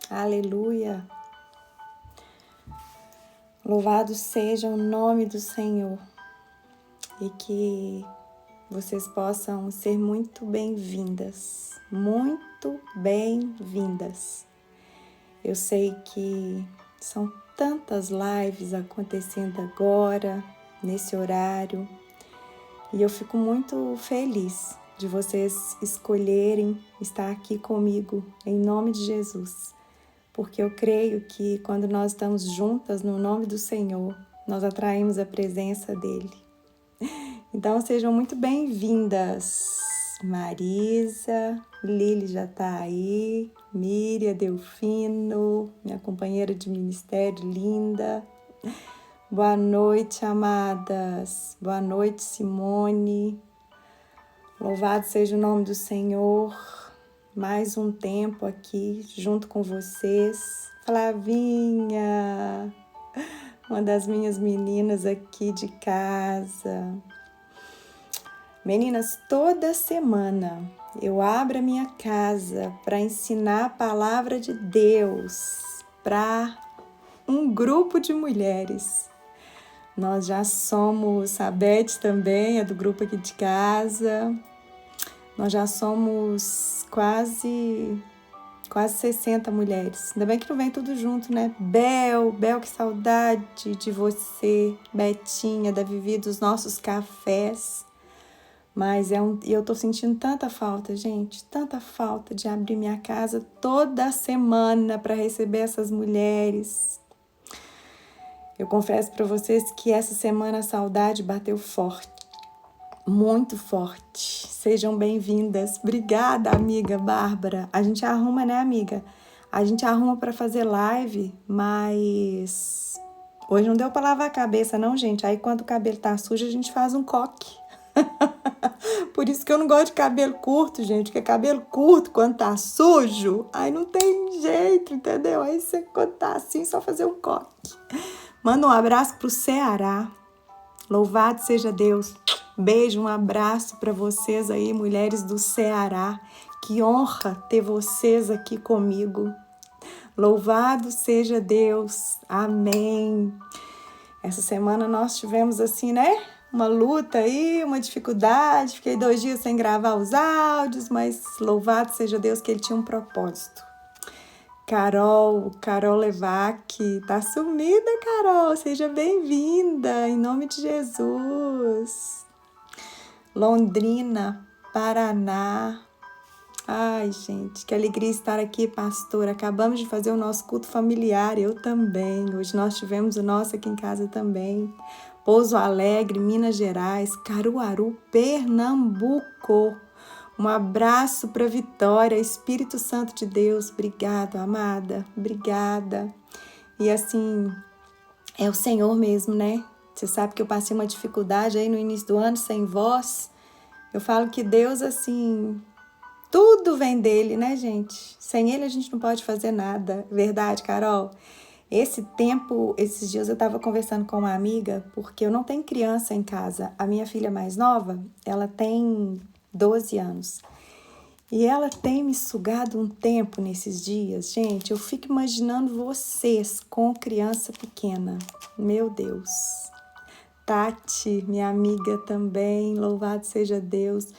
Aleluia. Louvado seja o nome do Senhor e que vocês possam ser muito bem-vindas, muito bem-vindas. Eu sei que são tantas lives acontecendo agora, nesse horário, e eu fico muito feliz de vocês escolherem estar aqui comigo, em nome de Jesus. Porque eu creio que quando nós estamos juntas no nome do Senhor, nós atraímos a presença dEle. Então sejam muito bem-vindas. Marisa, Lili já está aí, Miriam, Delfino, minha companheira de ministério linda. Boa noite, amadas. Boa noite, Simone. Louvado seja o nome do Senhor. Mais um tempo aqui junto com vocês. Flavinha, uma das minhas meninas aqui de casa. Meninas, toda semana eu abro a minha casa para ensinar a palavra de Deus para um grupo de mulheres. Nós já somos, a Beth também é do grupo aqui de casa. Nós já somos quase 60 mulheres. Ainda bem que não vem tudo junto, né? Bel, que saudade de você, Betinha, da Vivi, dos nossos cafés. Mas eu tô sentindo tanta falta, gente, tanta falta de abrir minha casa toda semana para receber essas mulheres. Eu confesso para vocês que essa semana a saudade bateu forte, muito forte. Sejam bem-vindas. Obrigada, amiga Bárbara. A gente arruma, né, amiga? A gente arruma para fazer live, mas hoje não deu para lavar a cabeça, não, gente. Aí quando o cabelo tá sujo, a gente faz um coque. Por isso que eu não gosto de cabelo curto, gente, porque cabelo curto, quando tá sujo, aí não tem jeito, entendeu? Aí você, quando tá assim, só fazer um coque. Manda um abraço pro Ceará. Louvado seja Deus. Beijo, um abraço para vocês aí, mulheres do Ceará. Que honra ter vocês aqui comigo. Louvado seja Deus. Amém. Essa semana nós tivemos assim, né? Uma luta aí, uma dificuldade. Fiquei 2 dias sem gravar os áudios, mas louvado seja Deus que Ele tinha um propósito. Carol Levac, tá sumida, Carol, seja bem-vinda, em nome de Jesus. Londrina, Paraná. Ai, gente, que alegria estar aqui, pastor. Acabamos de fazer o nosso culto familiar, eu também. Hoje nós tivemos o nosso aqui em casa também. Pouso Alegre, Minas Gerais, Caruaru, Pernambuco. Um abraço para Vitória, Espírito Santo de Deus. Obrigado, amada. Obrigada. E assim, é o Senhor mesmo, né? Você sabe que eu passei uma dificuldade aí no início do ano, sem voz. Eu falo que Deus, assim, tudo vem dele, né, gente? Sem ele a gente não pode fazer nada. Verdade, Carol? Esses dias eu estava conversando com uma amiga, porque eu não tenho criança em casa. A minha filha mais nova, ela tem 12 anos. E ela tem me sugado um tempo nesses dias. Gente, eu fico imaginando vocês com criança pequena. Meu Deus. Tati, minha amiga também, louvado seja Deus.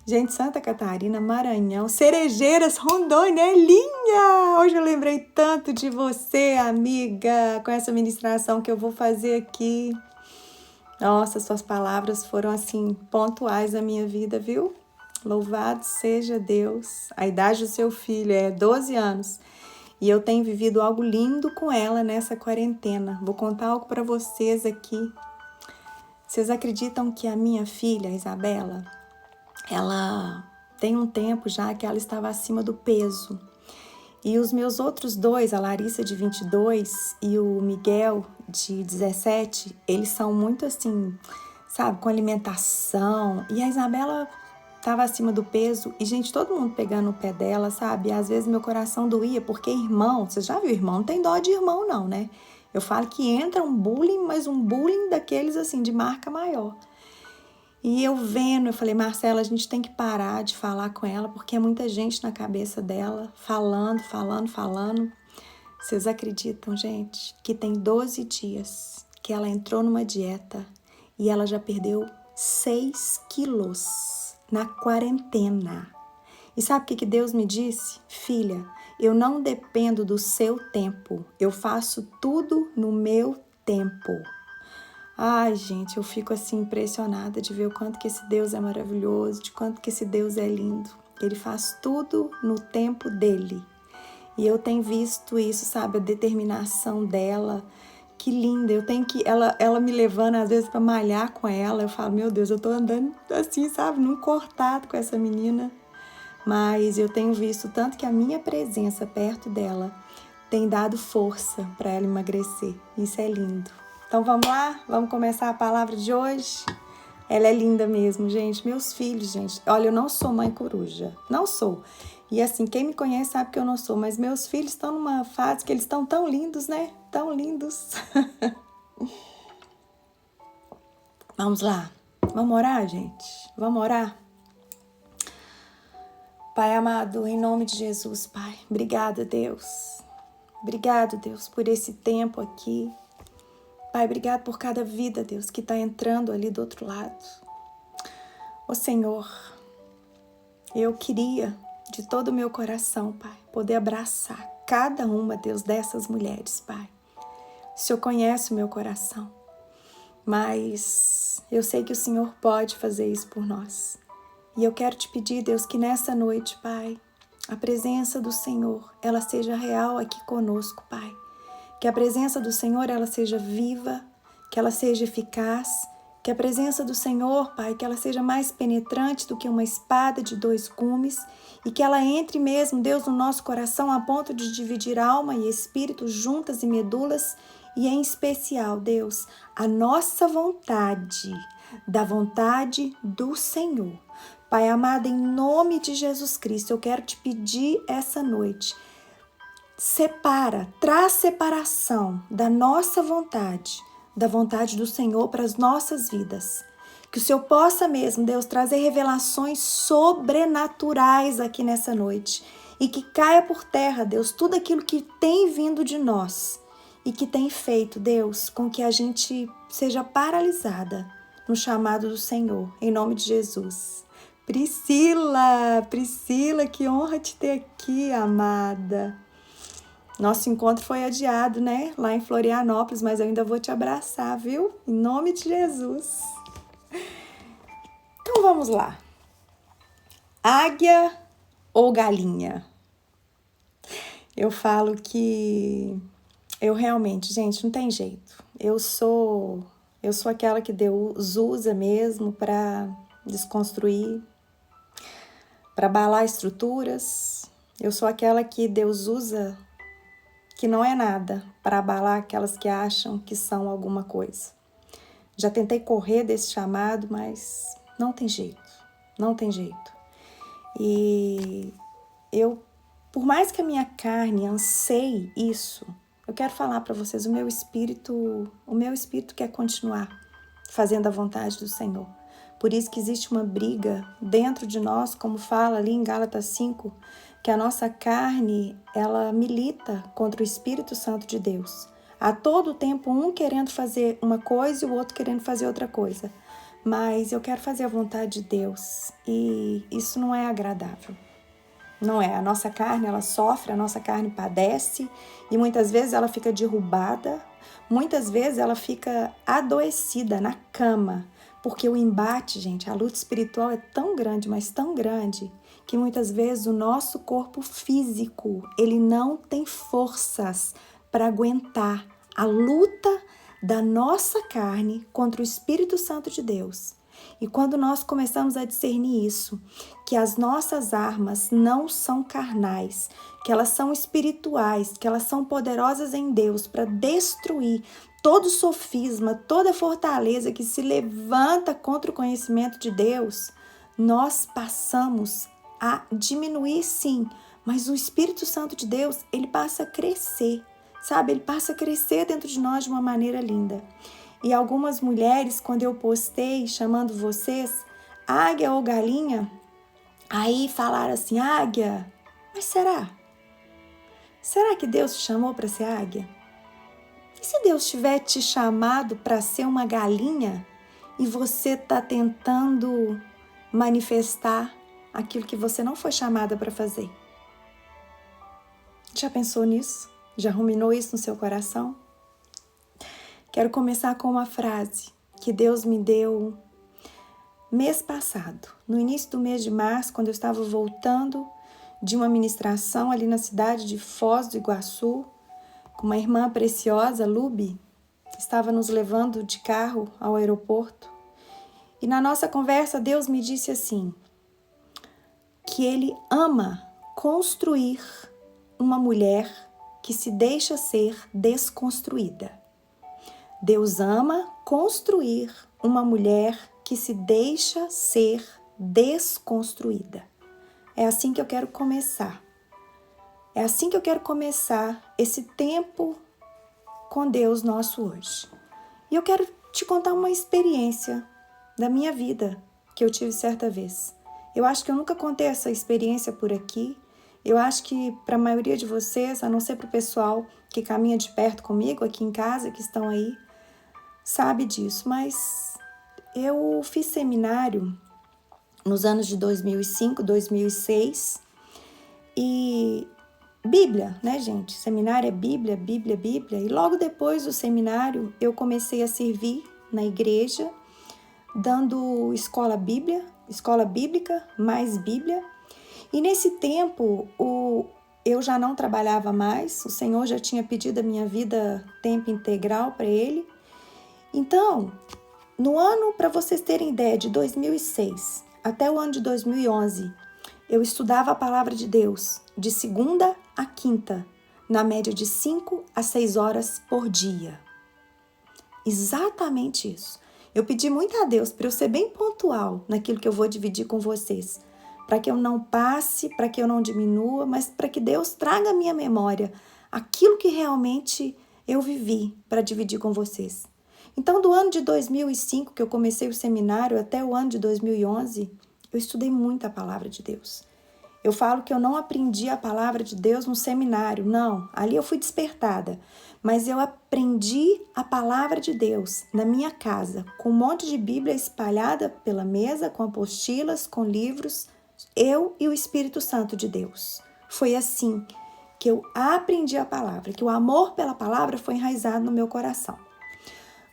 Gente, Santa Catarina, Maranhão, Cerejeiras, Rondônia, Elinha! Hoje eu lembrei tanto de você, amiga, com essa ministração que eu vou fazer aqui. Nossa, suas palavras foram, assim, pontuais na minha vida, viu? Louvado seja Deus. A idade do seu filho é 12 anos. E eu tenho vivido algo lindo com ela nessa quarentena. Vou contar algo para vocês aqui. Vocês acreditam que a minha filha, Isabela, ela tem um tempo já que ela estava acima do peso. E os meus outros dois, a Larissa de 22 e o Miguel de 17, eles são muito assim, sabe, com alimentação. E a Isabela estava acima do peso e, gente, todo mundo pegando o pé dela, sabe? E às vezes meu coração doía, porque irmão, você já viu irmão? Não tem dó de irmão não, né? Eu falo que entra um bullying, mas um bullying daqueles assim, de marca maior. E eu vendo, eu falei, Marcela, a gente tem que parar de falar com ela, porque é muita gente na cabeça dela, falando. Vocês acreditam, gente, que tem 12 dias que ela entrou numa dieta e ela já perdeu 6 quilos na quarentena. E sabe o que Deus me disse? Filha, eu não dependo do seu tempo, eu faço tudo no meu tempo. Ai, gente, eu fico assim impressionada de ver o quanto que esse Deus é maravilhoso, de quanto que esse Deus é lindo. Ele faz tudo no tempo dele. E eu tenho visto isso, sabe, a determinação dela. Que linda, eu tenho que... Ela me levando às vezes para malhar com ela, eu falo, meu Deus, eu tô andando assim, sabe, num cortado com essa menina. Mas eu tenho visto tanto que a minha presença perto dela tem dado força para ela emagrecer. Isso é lindo. Então vamos lá? Vamos começar a palavra de hoje? Ela é linda mesmo, gente. Meus filhos, gente. Olha, eu não sou mãe coruja. Não sou. E assim, quem me conhece sabe que eu não sou. Mas meus filhos estão numa fase que eles estão tão lindos, né? Tão lindos. Vamos lá. Vamos orar, gente? Vamos orar? Pai amado, em nome de Jesus, Pai. Obrigada, Deus. Obrigado, Deus, por esse tempo aqui. Pai, obrigado por cada vida, Deus, que está entrando ali do outro lado. Ô Senhor, eu queria, de todo o meu coração, Pai, poder abraçar cada uma, Deus, dessas mulheres, Pai. O Senhor conhece o meu coração, mas eu sei que o Senhor pode fazer isso por nós. E eu quero te pedir, Deus, que nessa noite, Pai, a presença do Senhor, ela seja real aqui conosco, Pai. Que a presença do Senhor, ela seja viva, que ela seja eficaz, que a presença do Senhor, Pai, que ela seja mais penetrante do que uma espada de 2 gumes e que ela entre mesmo, Deus, no nosso coração a ponto de dividir alma e espírito juntas e medulas e, em especial, Deus, a nossa vontade, da vontade do Senhor. Pai amado, em nome de Jesus Cristo, eu quero te pedir essa noite, traz separação da nossa vontade, da vontade do Senhor para as nossas vidas. Que o Senhor possa mesmo, Deus, trazer revelações sobrenaturais aqui nessa noite. E que caia por terra, Deus, tudo aquilo que tem vindo de nós e que tem feito, Deus, com que a gente seja paralisada no chamado do Senhor, em nome de Jesus. Priscila, que honra te ter aqui, amada. Nosso encontro foi adiado, né? Lá em Florianópolis, mas eu ainda vou te abraçar, viu? Em nome de Jesus. Então vamos lá. Águia ou galinha? Eu falo que eu realmente, gente, não tem jeito. Eu sou aquela que Deus usa mesmo para desconstruir, para abalar estruturas. Eu sou aquela que Deus usa que não é nada para abalar aquelas que acham que são alguma coisa. Já tentei correr desse chamado, mas não tem jeito, não tem jeito. E eu, por mais que a minha carne anseie isso, eu quero falar para vocês, o meu espírito quer continuar fazendo a vontade do Senhor. Por isso que existe uma briga dentro de nós, como fala ali em Gálatas 5, que a nossa carne, ela milita contra o Espírito Santo de Deus. A todo tempo, um querendo fazer uma coisa e o outro querendo fazer outra coisa. Mas eu quero fazer a vontade de Deus e isso não é agradável. Não é. A nossa carne, ela sofre, a nossa carne padece e muitas vezes ela fica derrubada, muitas vezes ela fica adoecida na cama. Porque o embate, gente, a luta espiritual é tão grande, mas tão grande, que muitas vezes o nosso corpo físico, ele não tem forças para aguentar a luta da nossa carne contra o Espírito Santo de Deus. E quando nós começamos a discernir isso, que as nossas armas não são carnais, que elas são espirituais, que elas são poderosas em Deus para destruir todo sofisma, toda fortaleza que se levanta contra o conhecimento de Deus, nós passamos a diminuir sim, mas o Espírito Santo de Deus, ele passa a crescer, sabe? Ele passa a crescer dentro de nós de uma maneira linda. E algumas mulheres, quando eu postei chamando vocês, águia ou galinha, aí falaram assim, águia, mas será Será que Deus te chamou para ser águia? E se Deus tiver te chamado para ser uma galinha e você está tentando manifestar aquilo que você não foi chamada para fazer? Já pensou nisso? Já ruminou isso no seu coração? Quero começar com uma frase que Deus me deu mês passado, no início do mês de março, quando eu estava voltando de uma ministração ali na cidade de Foz do Iguaçu, com uma irmã preciosa, Lubi, que estava nos levando de carro ao aeroporto. E na nossa conversa, Deus me disse assim, que Ele ama construir uma mulher que se deixa ser desconstruída. Deus ama construir uma mulher que se deixa ser desconstruída. É assim que eu quero começar. É assim que eu quero começar esse tempo com Deus nosso hoje. E eu quero te contar uma experiência da minha vida que eu tive certa vez. Eu acho que eu nunca contei essa experiência por aqui. Eu acho que para a maioria de vocês, a não ser para o pessoal que caminha de perto comigo aqui em casa, que estão aí, sabe disso. Mas eu fiz seminário nos anos de 2005, 2006 e Bíblia, né, gente? Seminário é Bíblia, Bíblia, Bíblia. E logo depois do seminário, eu comecei a servir na igreja, dando escola bíblica, mais Bíblia. E nesse tempo, eu já não trabalhava mais, o Senhor já tinha pedido a minha vida tempo integral para Ele. Então, no ano, para vocês terem ideia, de 2006 até o ano de 2011, eu estudava a palavra de Deus de segunda a quinta, na média de 5 a 6 horas por dia. Exatamente isso. Eu pedi muito a Deus para eu ser bem pontual naquilo que eu vou dividir com vocês, para que eu não passe, para que eu não diminua, mas para que Deus traga à minha memória aquilo que realmente eu vivi para dividir com vocês. Então, do ano de 2005, que eu comecei o seminário, até o ano de 2011, eu estudei muito a palavra de Deus. Eu falo que eu não aprendi a palavra de Deus no seminário, não. Ali eu fui despertada. Mas eu aprendi a palavra de Deus na minha casa, com um monte de Bíblia espalhada pela mesa, com apostilas, com livros, eu e o Espírito Santo de Deus. Foi assim que eu aprendi a palavra, que o amor pela palavra foi enraizado no meu coração.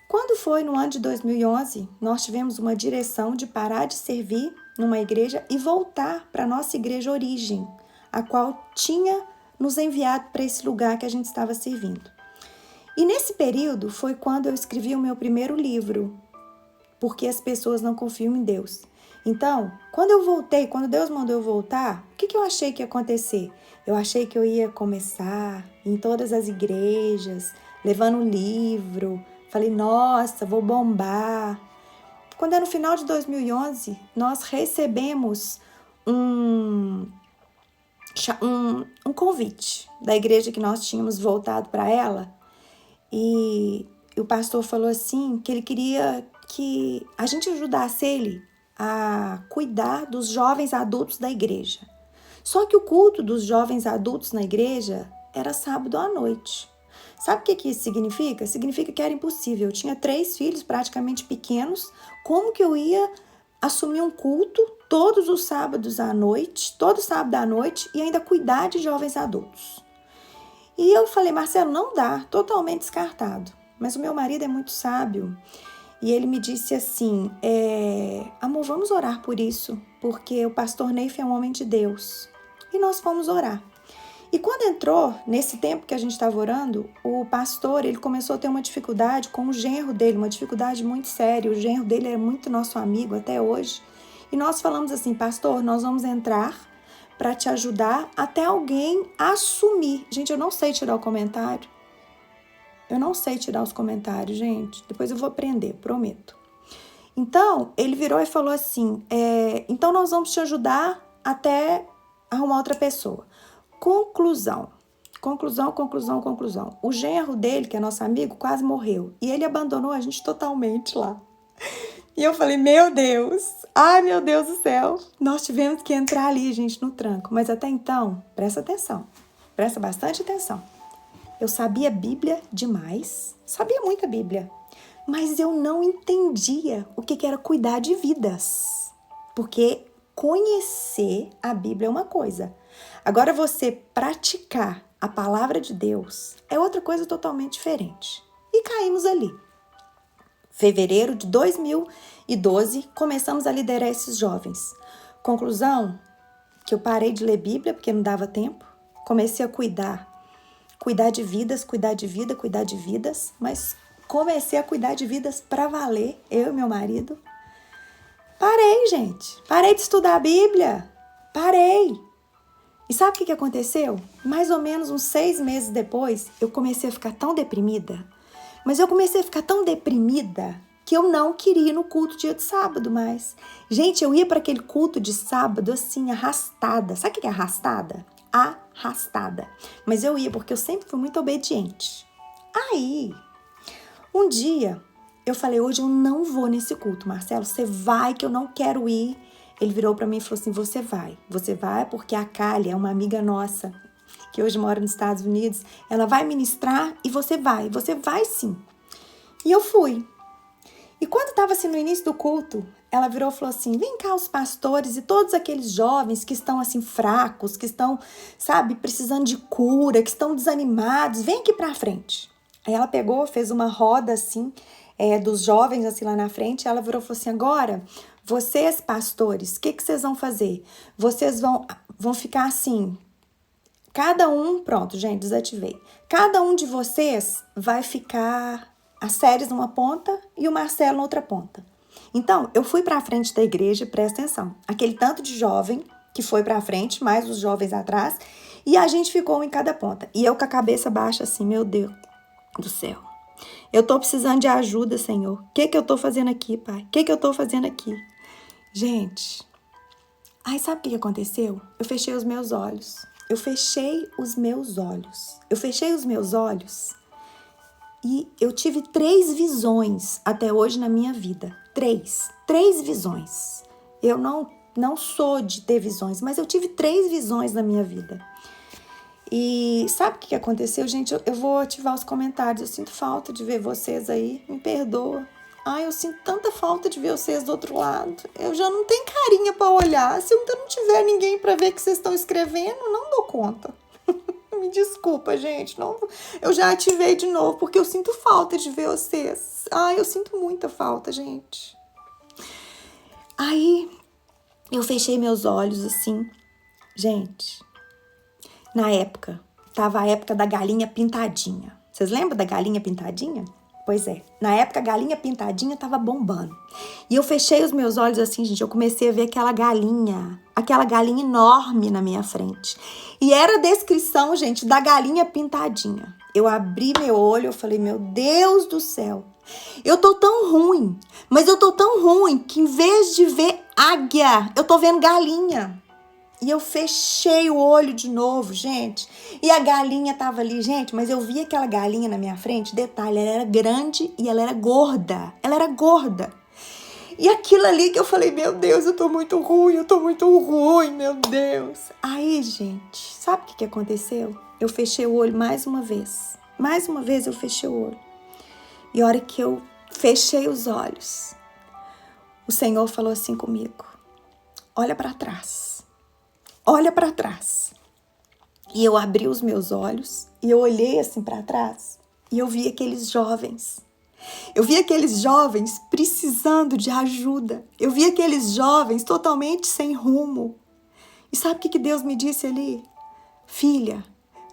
Quando foi no ano de 2011, nós tivemos uma direção de parar de servir numa igreja e voltar para a nossa igreja origem, a qual tinha nos enviado para esse lugar que a gente estava servindo. E nesse período foi quando eu escrevi o meu primeiro livro, Porque as Pessoas Não Confiam em Deus. Então, quando eu voltei, quando Deus mandou eu voltar, o que eu achei que ia acontecer? Eu achei que eu ia começar em todas as igrejas, levando um livro. Falei, nossa, vou bombar. Quando é no final de 2011, nós recebemos um convite da igreja que nós tínhamos voltado para ela. E o pastor falou assim, que ele queria que a gente ajudasse ele a cuidar dos jovens adultos da igreja. Só que o culto dos jovens adultos na igreja era sábado à noite. Sabe o que isso significa? Significa que era impossível. Eu tinha 3 filhos praticamente pequenos. Como que eu ia assumir um culto todos os sábados à noite, todo sábado à noite, e ainda cuidar de jovens adultos? E eu falei, Marcelo, não dá, totalmente descartado. Mas o meu marido é muito sábio. E ele me disse assim, amor, vamos orar por isso, porque o pastor Neif é um homem de Deus. E nós fomos orar. E quando entrou, nesse tempo que a gente estava orando, o pastor, ele começou a ter uma dificuldade com o genro dele, uma dificuldade muito séria. O genro dele é muito nosso amigo até hoje. E nós falamos assim, pastor, nós vamos entrar para te ajudar até alguém assumir. Gente, eu não sei tirar o comentário. Eu não sei tirar os comentários, gente. Depois eu vou aprender, prometo. Então, ele virou e falou assim, então nós vamos te ajudar até arrumar outra pessoa. Conclusão. O genro dele, que é nosso amigo, quase morreu. E ele abandonou a gente totalmente lá. E eu falei, meu Deus, ai meu Deus do céu. Nós tivemos que entrar ali, gente, no tranco. Mas até então, presta atenção. Presta bastante atenção. Eu sabia Bíblia demais, sabia muita Bíblia, mas eu não entendia o que era cuidar de vidas. Porque conhecer a Bíblia é uma coisa. Agora você praticar a palavra de Deus é outra coisa totalmente diferente. E caímos ali. Fevereiro de 2012, começamos a liderar esses jovens. Conclusão, que eu parei de ler Bíblia porque não dava tempo. Comecei a cuidar de vidas, cuidar de vidas, mas comecei a cuidar de vidas para valer, eu e meu marido. Parei, gente. Parei de estudar a Bíblia. Parei. E sabe o que aconteceu? Mais ou menos uns 6 meses depois, eu comecei a ficar tão deprimida. Mas eu comecei a ficar tão deprimida que eu não queria ir no culto dia de sábado mais. Gente, eu ia para aquele culto de sábado assim, arrastada. Sabe o que é arrastada? Arrastada. Mas eu ia porque eu sempre fui muito obediente. Aí, um dia, eu falei, hoje eu não vou nesse culto, Marcelo, você vai que eu não quero ir. Ele virou para mim e falou assim, você vai porque a Kali é uma amiga nossa, que hoje mora nos Estados Unidos, ela vai ministrar e você vai sim. E eu fui. E quando estava assim no início do culto, ela virou e falou assim, vem cá os pastores e todos aqueles jovens que estão assim fracos, que estão, sabe, precisando de cura, que estão desanimados, vem aqui pra frente. Aí ela pegou, fez uma roda assim, dos jovens assim lá na frente, ela virou e falou assim, agora, vocês pastores, o que vocês vão fazer? Vocês vão ficar assim, cada um, pronto, gente, desativei. Cada um de vocês vai ficar a Séries numa ponta e o Marcelo na outra ponta. Então, eu fui para a frente da igreja, presta atenção, aquele tanto de jovem que foi para a frente, mais os jovens atrás, e a gente ficou um em cada ponta. E eu com a cabeça baixa assim, meu Deus do céu, eu tô precisando de ajuda, Senhor. O que eu tô fazendo aqui, Pai? O que eu tô fazendo aqui? Gente, aí sabe o que aconteceu? Eu fechei os meus olhos. Eu fechei os meus olhos e eu tive 3 visões até hoje na minha vida. 3 visões. Eu não sou de ter visões, mas eu tive 3 visões na minha vida. E sabe o que aconteceu, gente? Eu vou ativar os comentários. Eu sinto falta de ver vocês aí. Me perdoa. Ai, eu sinto tanta falta de ver vocês do outro lado. Eu já não tenho carinha para olhar. Se eu não tiver ninguém para ver que vocês estão escrevendo, não dou conta. Me desculpa, gente. Não, eu já ativei de novo, porque eu sinto falta de ver vocês. Ai, eu sinto muita falta, gente. Aí, eu fechei meus olhos assim. Gente, na época, tava a época da galinha pintadinha. Vocês lembram da galinha pintadinha? Pois é, na época a galinha pintadinha tava bombando. E eu fechei os meus olhos assim, gente, eu comecei a ver aquela galinha enorme na minha frente. E era a descrição, gente, da galinha pintadinha. Eu abri meu olho, eu falei, meu Deus do céu, eu tô tão ruim, mas eu tô tão ruim que em vez de ver águia, eu tô vendo galinha. E eu fechei o olho de novo, gente. E a galinha tava ali, gente, mas eu vi aquela galinha na minha frente, detalhe, ela era grande e ela era gorda. Ela era gorda. E aquilo ali que eu falei, meu Deus, eu tô muito ruim, meu Deus. Aí, gente, sabe o que aconteceu? Eu fechei o olho mais uma vez. Mais uma vez eu fechei o olho. E a hora que eu fechei os olhos, o Senhor falou assim comigo, olha para trás. Olha para trás. E eu abri os meus olhos e eu olhei assim para trás e eu vi aqueles jovens. Eu vi aqueles jovens precisando de ajuda. Eu vi aqueles jovens totalmente sem rumo. E sabe o que Deus me disse ali? Filha,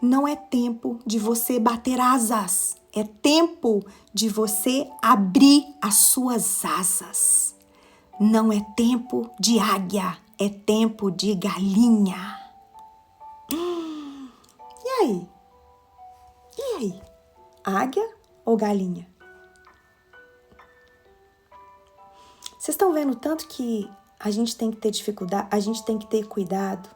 não é tempo de você bater asas. É tempo de você abrir as suas asas. Não é tempo de águia. É tempo de galinha. E aí? Águia ou galinha? Vocês estão vendo tanto que a gente tem que ter dificuldade, a gente tem que ter cuidado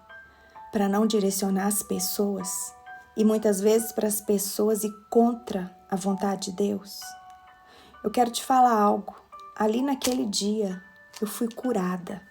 para não direcionar as pessoas e muitas vezes para as pessoas ir contra a vontade de Deus? Eu quero te falar algo. Ali naquele dia eu fui curada.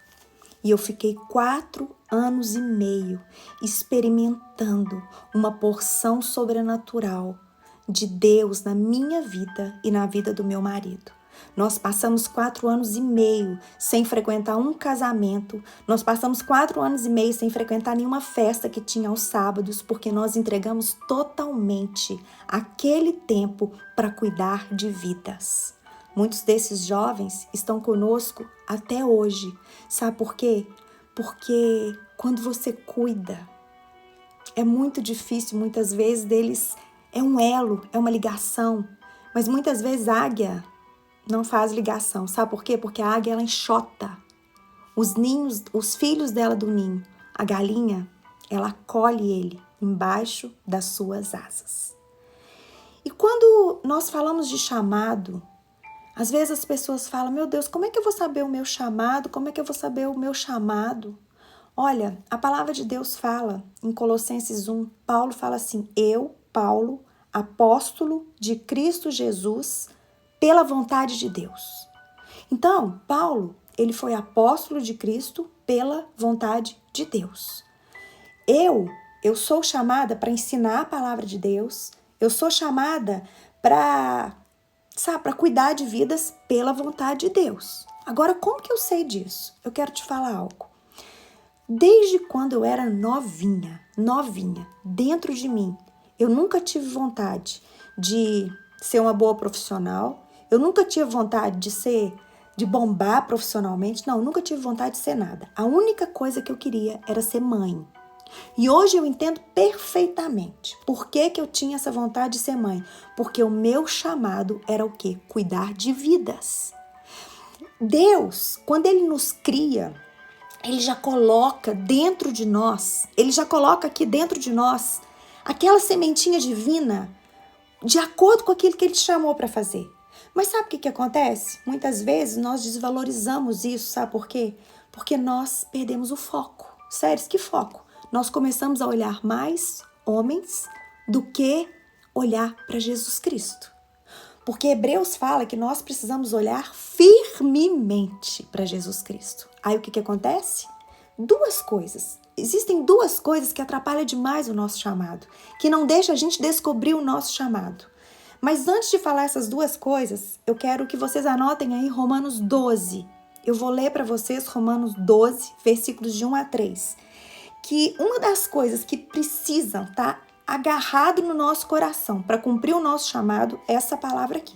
E eu fiquei 4 anos e meio experimentando uma porção sobrenatural de Deus na minha vida e na vida do meu marido. Nós passamos 4 anos e meio sem frequentar um casamento. Nós passamos 4 anos e meio sem frequentar nenhuma festa que tinha aos sábados, porque nós entregamos totalmente aquele tempo para cuidar de vidas. Muitos desses jovens estão conosco até hoje. Sabe por quê? Porque quando você cuida, é muito difícil, muitas vezes, deles é um elo, é uma ligação. Mas muitas vezes a águia não faz ligação. Sabe por quê? Porque a águia, ela enxota os ninhos, os filhos dela do ninho. A galinha, ela acolhe ele embaixo das suas asas. E quando nós falamos de chamado, às vezes as pessoas falam, meu Deus, como é que eu vou saber o meu chamado? Como é que eu vou saber o meu chamado? Olha, a palavra de Deus fala em Colossenses 1, Paulo fala assim, eu, Paulo, apóstolo de Cristo Jesus, pela vontade de Deus. Então, Paulo, ele foi apóstolo de Cristo pela vontade de Deus. Eu sou chamada para ensinar a palavra de Deus, eu sou chamada para cuidar de vidas pela vontade de Deus. Agora, como que eu sei disso? Eu quero te falar algo. Desde quando eu era novinha, dentro de mim, eu nunca tive vontade de ser uma boa profissional, eu nunca tive vontade de bombar profissionalmente, não, eu nunca tive vontade de ser nada. A única coisa que eu queria era ser mãe. E hoje eu entendo perfeitamente por que eu tinha essa vontade de ser mãe. Porque o meu chamado era o quê? Cuidar de vidas. Deus, quando Ele nos cria, Ele já coloca dentro de nós, Ele já coloca aqui dentro de nós aquela sementinha divina de acordo com aquilo que Ele te chamou para fazer. Mas sabe o que acontece? Muitas vezes nós desvalorizamos isso, sabe por quê? Porque nós perdemos o foco. Sério, que foco? Nós começamos a olhar mais homens do que olhar para Jesus Cristo. Porque Hebreus fala que nós precisamos olhar firmemente para Jesus Cristo. Aí o que acontece? 2 coisas. Existem 2 coisas que atrapalham demais o nosso chamado, que não deixam a gente descobrir o nosso chamado. Mas antes de falar essas 2 coisas, eu quero que vocês anotem aí Romanos 12. Eu vou ler para vocês Romanos 12, versículos de 1 a 3. Que uma das coisas que precisam estar agarrado no nosso coração para cumprir o nosso chamado é essa palavra aqui.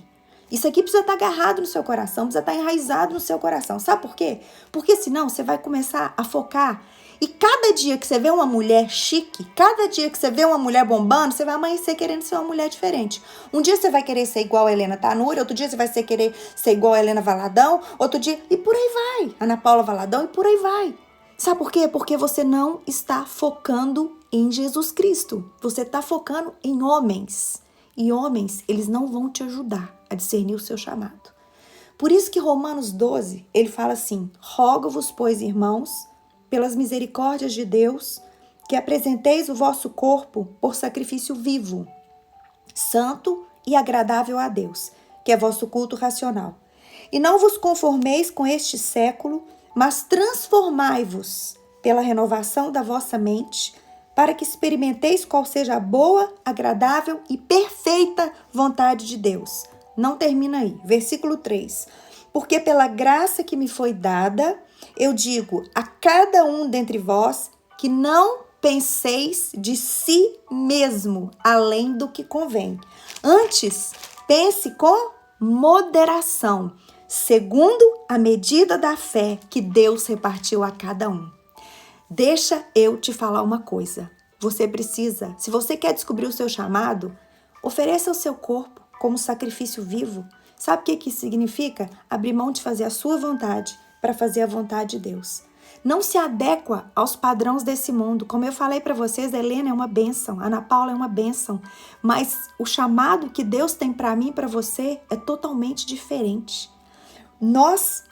Isso aqui precisa estar agarrado no seu coração, precisa estar enraizado no seu coração. Sabe por quê? Porque senão você vai começar a focar e cada dia que você vê uma mulher chique, cada dia que você vê uma mulher bombando, você vai amanhecer querendo ser uma mulher diferente. Um dia você vai querer ser igual a Helena Tanuri, outro dia você vai querer ser igual a Helena Valadão, outro dia, e por aí vai. Ana Paula Valadão, e por aí vai. Sabe por quê? Porque você não está focando em Jesus Cristo. Você está focando em homens. E homens, eles não vão te ajudar a discernir o seu chamado. Por isso que Romanos 12, ele fala assim, rogo-vos, pois, irmãos, pelas misericórdias de Deus, que apresenteis o vosso corpo por sacrifício vivo, santo e agradável a Deus, que é vosso culto racional. E não vos conformeis com este século, mas transformai-vos pela renovação da vossa mente, para que experimenteis qual seja a boa, agradável e perfeita vontade de Deus. Não termina aí. Versículo 3. Porque pela graça que me foi dada, eu digo a cada um dentre vós que não penseis de si mesmo, além do que convém. Antes, pense com moderação, segundo a medida da fé que Deus repartiu a cada um. Deixa eu te falar uma coisa. Você precisa, se você quer descobrir o seu chamado, ofereça o seu corpo como sacrifício vivo. Sabe o que isso significa? Abrir mão de fazer a sua vontade para fazer a vontade de Deus. Não se adequa aos padrões desse mundo. Como eu falei para vocês, Helena é uma bênção, Ana Paula é uma bênção, mas o chamado que Deus tem para mim e para você é totalmente diferente.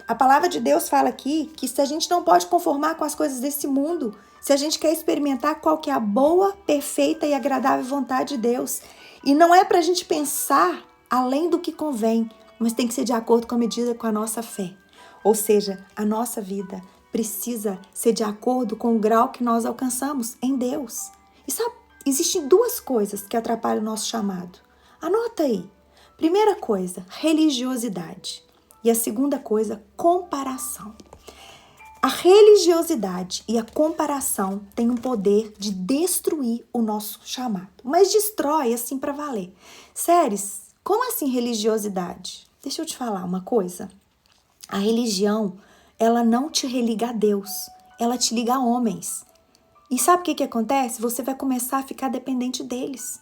A palavra de Deus fala aqui que se a gente não pode conformar com as coisas desse mundo, se a gente quer experimentar qual que é a boa, perfeita e agradável vontade de Deus. E não é para a gente pensar além do que convém, mas tem que ser de acordo com a medida com a nossa fé. Ou seja, a nossa vida precisa ser de acordo com o grau que nós alcançamos em Deus. E sabe, existem duas coisas que atrapalham o nosso chamado. Anota aí. Primeira coisa, religiosidade. E a segunda coisa, comparação. A religiosidade e a comparação têm um poder de destruir o nosso chamado. Mas destrói assim para valer. Séries, como assim religiosidade? Deixa eu te falar uma coisa. A religião, ela não te religa a Deus. Ela te liga a homens. E sabe o que acontece? Você vai começar a ficar dependente deles.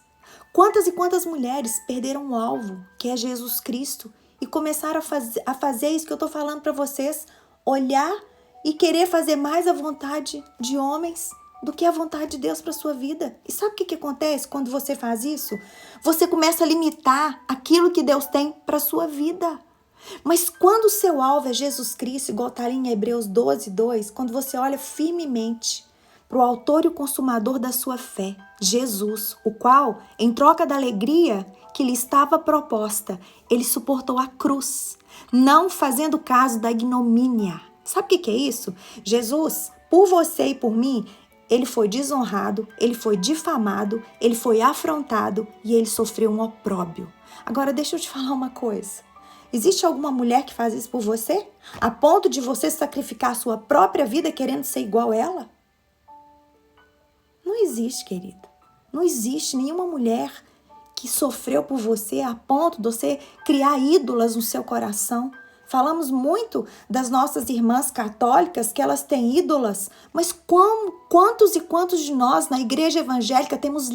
Quantas e quantas mulheres perderam o alvo, que é Jesus Cristo, e começaram a fazer isso que eu estou falando para vocês, olhar e querer fazer mais a vontade de homens do que a vontade de Deus para sua vida. E sabe o que acontece quando você faz isso? Você começa a limitar aquilo que Deus tem para sua vida. Mas quando o seu alvo é Jesus Cristo, igual está ali em Hebreus 12:2, quando você olha firmemente para o autor e o consumador da sua fé, Jesus, o qual, em troca da alegria que lhe estava proposta, ele suportou a cruz, não fazendo caso da ignomínia. Sabe o que é isso? Jesus, por você e por mim, ele foi desonrado, ele foi difamado, ele foi afrontado e ele sofreu um opróbio. Agora, deixa eu te falar uma coisa. Existe alguma mulher que faz isso por você? A ponto de você sacrificar a sua própria vida querendo ser igual a ela? Não existe, querida. Não existe nenhuma mulher que sofreu por você a ponto de você criar ídolas no seu coração. Falamos muito das nossas irmãs católicas que elas têm ídolas, mas quantos e quantos de nós na igreja evangélica temos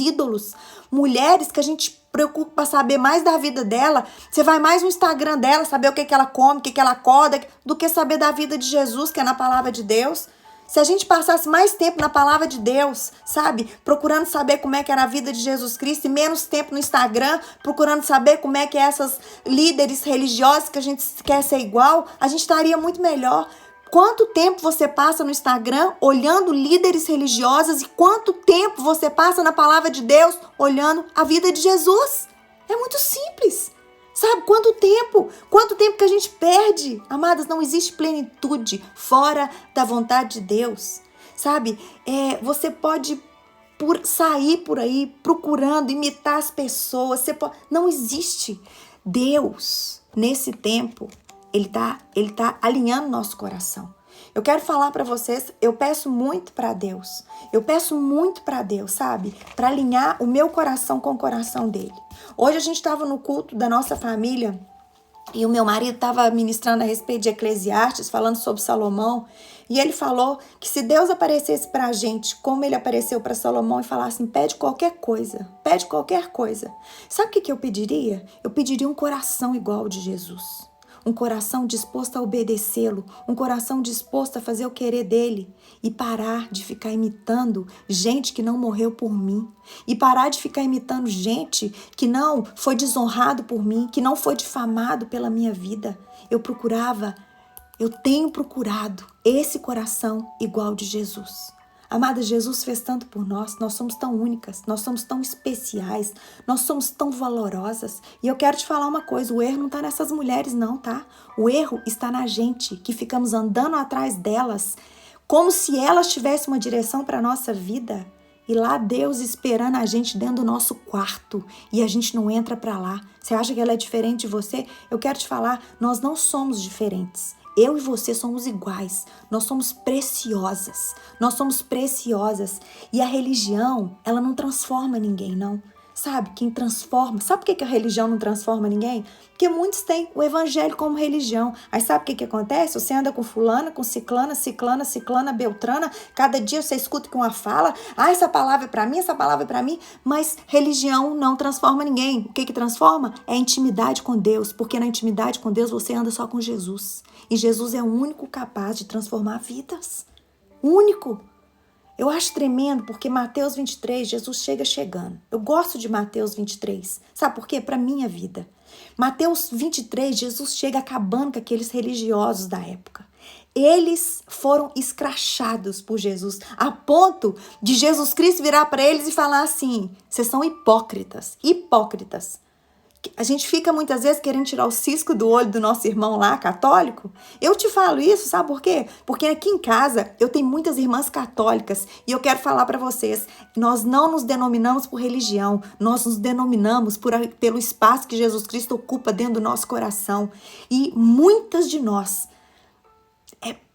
ídolos? Mulheres que a gente preocupa para saber mais da vida dela, você vai mais no Instagram dela, saber o que ela come, o que ela acorda, do que saber da vida de Jesus, que é na palavra de Deus. Se a gente passasse mais tempo na palavra de Deus, sabe? Procurando saber como é que era a vida de Jesus Cristo e menos tempo no Instagram, procurando saber como é que essas líderes religiosas que a gente quer ser igual, a gente estaria muito melhor. Quanto tempo você passa no Instagram olhando líderes religiosas e quanto tempo você passa na palavra de Deus olhando a vida de Jesus? É muito simples. Sabe, quanto tempo que a gente perde? Amadas, não existe plenitude fora da vontade de Deus. Sabe, você pode sair por aí procurando imitar as pessoas. Não existe. Deus, nesse tempo, Ele tá alinhando nosso coração. Eu quero falar para vocês, eu peço muito para Deus. Sabe? Para alinhar o meu coração com o coração dele. Hoje a gente estava no culto da nossa família e o meu marido estava ministrando a respeito de Eclesiastes, falando sobre Salomão. E ele falou que se Deus aparecesse para a gente, como ele apareceu para Salomão e falasse, pede qualquer coisa. Sabe o que eu pediria? Eu pediria um coração igual ao de Jesus. Um coração disposto a obedecê-lo, um coração disposto a fazer o querer dele e parar de ficar imitando gente que não morreu por mim e parar de ficar imitando gente que não foi desonrado por mim, que não foi difamado pela minha vida. Eu tenho procurado esse coração igual de Jesus. Amada, Jesus fez tanto por nós somos tão únicas, nós somos tão especiais, nós somos tão valorosas. E eu quero te falar uma coisa, o erro não está nessas mulheres não, tá? O erro está na gente, que ficamos andando atrás delas, como se elas tivessem uma direção para a nossa vida. E lá Deus esperando a gente dentro do nosso quarto e a gente não entra para lá. Você acha que ela é diferente de você? Eu quero te falar, nós não somos diferentes. Eu e você somos iguais, nós somos preciosas. E a religião, ela não transforma ninguém, não. Sabe, quem transforma... Sabe por que a religião não transforma ninguém? Porque muitos têm o evangelho como religião. Aí sabe o que acontece? Você anda com fulana, com ciclana, beltrana. Cada dia você escuta que uma fala. Essa palavra é para mim, Mas religião não transforma ninguém. O que transforma? É a intimidade com Deus. Porque na intimidade com Deus você anda só com Jesus. E Jesus é o único capaz de transformar vidas. Único. Eu acho tremendo porque Mateus 23, Jesus chegando. Eu gosto de Mateus 23. Sabe por quê? Para minha vida. Mateus 23, Jesus chega acabando com aqueles religiosos da época. Eles foram escrachados por Jesus, a ponto de Jesus Cristo virar para eles e falar assim, vocês são hipócritas. A gente fica muitas vezes querendo tirar o cisco do olho do nosso irmão lá, católico. Eu te falo isso, sabe por quê? Porque aqui em casa eu tenho muitas irmãs católicas e eu quero falar para vocês, nós não nos denominamos por religião, nós nos denominamos pelo espaço que Jesus Cristo ocupa dentro do nosso coração. E muitas de nós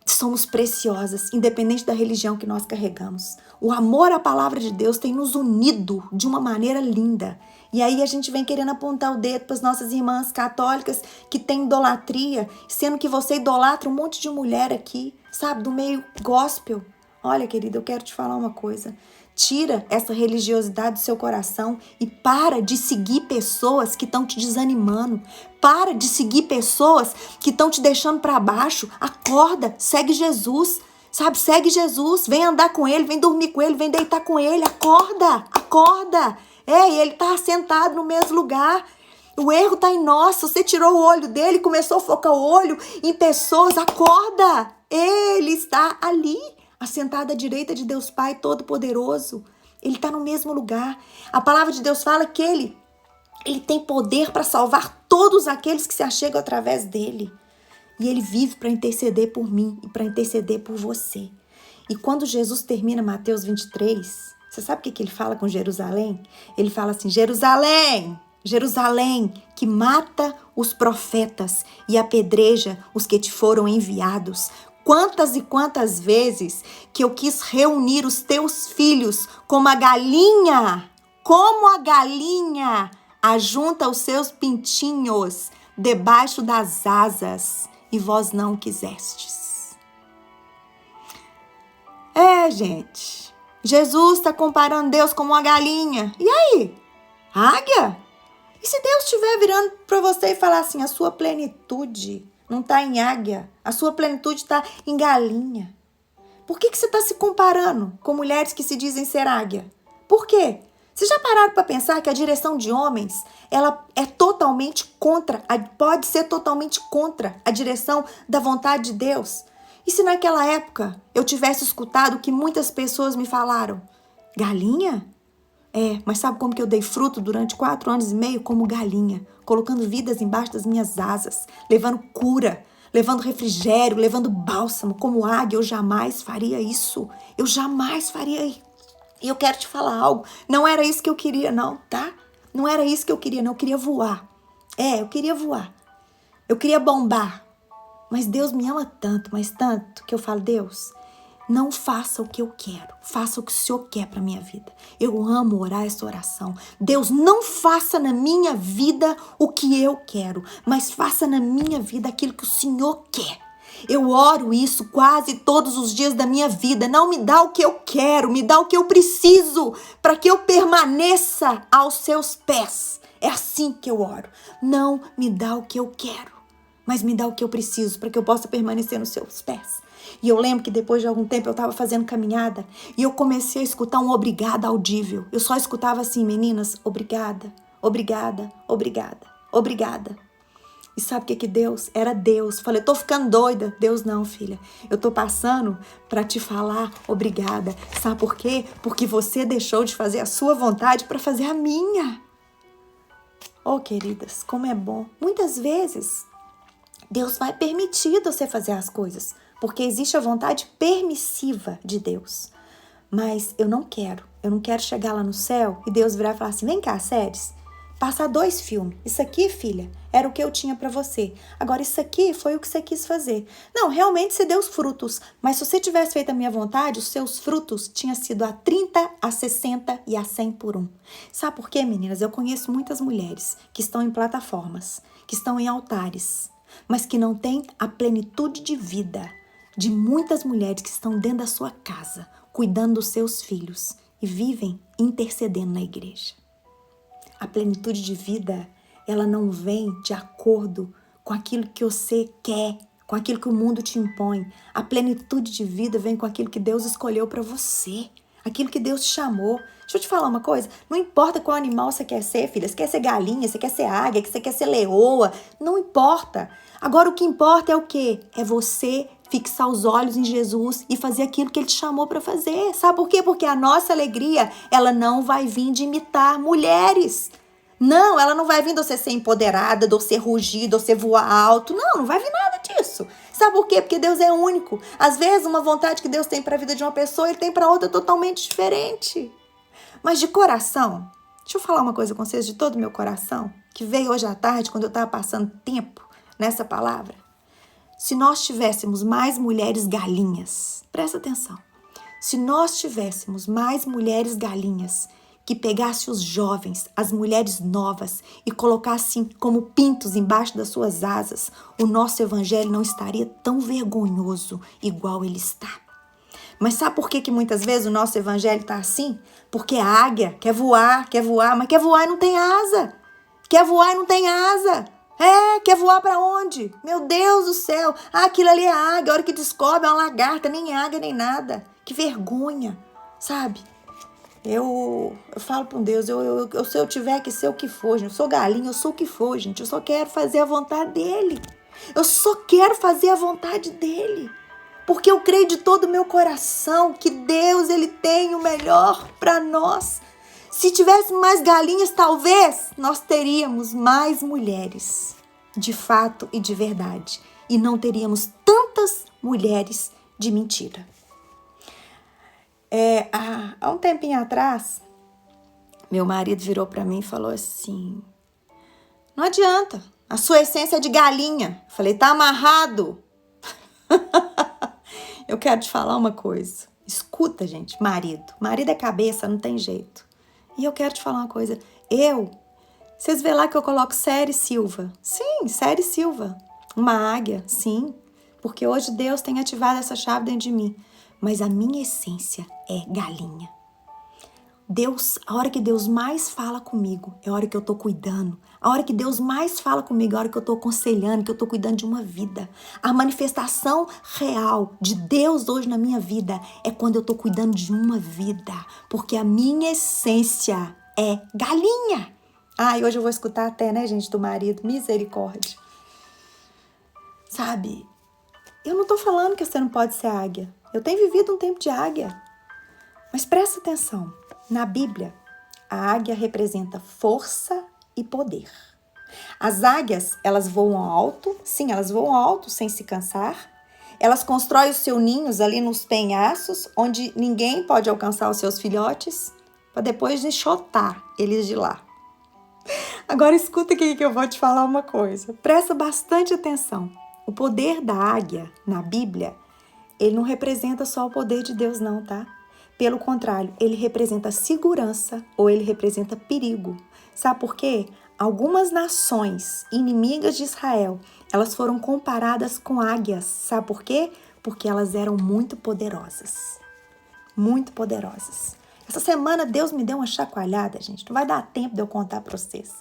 somos preciosas, independente da religião que nós carregamos. O amor à palavra de Deus tem nos unido de uma maneira linda. E aí a gente vem querendo apontar o dedo para as nossas irmãs católicas que têm idolatria, sendo que você idolatra um monte de mulher aqui, sabe, do meio gospel. Olha, querida, eu quero te falar uma coisa. Tira essa religiosidade do seu coração e para de seguir pessoas que estão te desanimando. Para de seguir pessoas que estão te deixando para baixo. Acorda, segue Jesus, sabe? Segue Jesus, vem andar com ele, vem dormir com ele, vem deitar com ele. Acorda, acorda. E ele está sentado no mesmo lugar. O erro está em nós. Você tirou o olho dele, começou a focar o olho em pessoas. Acorda, ele está ali, assentado à direita de Deus Pai Todo-Poderoso. Ele está no mesmo lugar. A palavra de Deus fala que ele tem poder para salvar todos aqueles que se achegam através dele. E ele vive para interceder por mim e para interceder por você. E quando Jesus termina Mateus 23, você sabe o que ele fala com Jerusalém? Ele fala assim, Jerusalém, Jerusalém, que mata os profetas e apedreja os que te foram enviados. Quantas e quantas vezes que eu quis reunir os teus filhos como a galinha ajunta os seus pintinhos debaixo das asas, e vós não quisestes. Gente, Jesus está comparando Deus como uma galinha. E aí? Águia? E se Deus estiver virando para você e falar assim, a sua plenitude não está em águia, a sua plenitude está em galinha. Por que você está se comparando com mulheres que se dizem ser águia? Por quê? Vocês já pararam para pensar que a direção de homens, ela é totalmente contra, pode ser totalmente contra a direção da vontade de Deus? E se naquela época eu tivesse escutado o que muitas pessoas me falaram? Galinha? Mas sabe como que eu dei fruto durante 4 anos e meio? Como galinha, colocando vidas embaixo das minhas asas, levando cura, levando refrigério, levando bálsamo. Como águia, eu jamais faria isso. Eu jamais faria isso. E eu quero te falar algo. Não era isso que eu queria, não, tá? Não era isso que eu queria, não. Eu queria voar. Eu queria voar. Eu queria bombar. Mas Deus me ama tanto, mas tanto, que eu falo, Deus, não faça o que eu quero. Faça o que o Senhor quer para minha vida. Eu amo orar essa oração. Deus, não faça na minha vida o que eu quero, mas faça na minha vida aquilo que o Senhor quer. Eu oro isso quase todos os dias da minha vida. Não me dá o que eu quero, me dá o que eu preciso para que eu permaneça aos seus pés. É assim que eu oro. Não me dá o que eu quero, mas me dá o que eu preciso para que eu possa permanecer nos seus pés. E eu lembro que depois de algum tempo eu estava fazendo caminhada e eu comecei a escutar um obrigada audível. Eu só escutava assim, meninas, obrigada, obrigada, obrigada, obrigada. E sabe o que Deus? Era Deus. Falei, tô ficando doida. Deus, não, filha. Eu tô passando para te falar obrigada. Sabe por quê? Porque você deixou de fazer a sua vontade para fazer a minha. Oh, queridas, como é bom. Muitas vezes, Deus vai permitir você fazer as coisas, porque existe a vontade permissiva de Deus. Mas eu não quero chegar lá no céu e Deus virar e falar assim, vem cá, Séries, passar 2 filmes. Isso aqui, filha, era o que eu tinha para você. Agora, isso aqui foi o que você quis fazer. Não, realmente você deu os frutos, mas se você tivesse feito a minha vontade, os seus frutos tinham sido a 30, a 60 e a 100 por 1. Sabe por quê, meninas? Eu conheço muitas mulheres que estão em plataformas, que estão em altares, mas que não têm a plenitude de vida de muitas mulheres que estão dentro da sua casa, cuidando dos seus filhos e vivem intercedendo na igreja. A plenitude de vida, ela não vem de acordo com aquilo que você quer, com aquilo que o mundo te impõe. A plenitude de vida vem com aquilo que Deus escolheu para você, aquilo que Deus te chamou. Deixa eu te falar uma coisa, não importa qual animal você quer ser, filha, você quer ser galinha, você quer ser águia, você quer ser leoa, não importa. Agora o que importa é o quê? É você fixar os olhos em Jesus e fazer aquilo que Ele te chamou para fazer. Sabe por quê? Porque a nossa alegria, ela não vai vir de imitar mulheres. Não, ela não vai vir de você ser empoderada, de você rugir, de você voar alto. Não vai vir nada disso. Sabe por quê? Porque Deus é único. Às vezes, uma vontade que Deus tem para a vida de uma pessoa, Ele tem para outra totalmente diferente. Mas de coração, deixa eu falar uma coisa com vocês de todo o meu coração, que veio hoje à tarde, quando eu estava passando tempo nessa palavra. Se nós tivéssemos mais mulheres galinhas, presta atenção. Se nós tivéssemos mais mulheres galinhas que pegassem os jovens, as mulheres novas e colocassem como pintos embaixo das suas asas, o nosso evangelho não estaria tão vergonhoso igual ele está. Mas sabe por que muitas vezes o nosso evangelho está assim? Porque a águia quer voar, mas quer voar e não tem asa. Quer voar e não tem asa. Quer voar para onde? Meu Deus do céu. Aquilo ali é águia. A hora que descobre é uma lagarta, nem águia, nem nada. Que vergonha, sabe? Eu falo para Deus, se eu tiver que ser o que for, gente, eu sou galinha, eu sou o que for, gente. Eu só quero fazer a vontade dele. Eu só quero fazer a vontade dele. Porque eu creio de todo o meu coração que Deus, Ele tem o melhor para nós. Se tivesse mais galinhas, talvez nós teríamos mais mulheres, de fato e de verdade. E não teríamos tantas mulheres de mentira. Há um tempinho atrás, meu marido virou para mim e falou assim, não adianta, a sua essência é de galinha. Eu falei, tá amarrado. Eu quero te falar uma coisa. Escuta, gente, marido. Marido é cabeça, não tem jeito. E eu quero te falar uma coisa. Vocês vê lá que eu coloco Série Silva. Sim, Série Silva. Uma águia, sim. Porque hoje Deus tem ativado essa chave dentro de mim. Mas a minha essência é galinha. A hora que Deus mais fala comigo é a hora que eu tô cuidando. A hora que Deus mais fala comigo é a hora que eu tô aconselhando, que eu tô cuidando de uma vida. A manifestação real de Deus hoje na minha vida é quando eu tô cuidando de uma vida. Porque a minha essência é galinha. E hoje eu vou escutar até, né, gente, do marido. Misericórdia. Sabe, eu não tô falando que você não pode ser águia. Eu tenho vivido um tempo de águia. Mas presta atenção. Na Bíblia, a águia representa força e poder. As águias, elas voam alto. Sim, elas voam alto sem se cansar. Elas constroem os seus ninhos ali nos penhascos, onde ninguém pode alcançar os seus filhotes, para depois enxotar eles de lá. Agora escuta aqui que eu vou te falar uma coisa. Presta bastante atenção. O poder da águia, na Bíblia, ele não representa só o poder de Deus não, tá? Pelo contrário, ele representa segurança ou ele representa perigo. Sabe por quê? Algumas nações inimigas de Israel, elas foram comparadas com águias. Sabe por quê? Porque elas eram muito poderosas. Muito poderosas. Essa semana Deus me deu uma chacoalhada, gente. Não vai dar tempo de eu contar para vocês.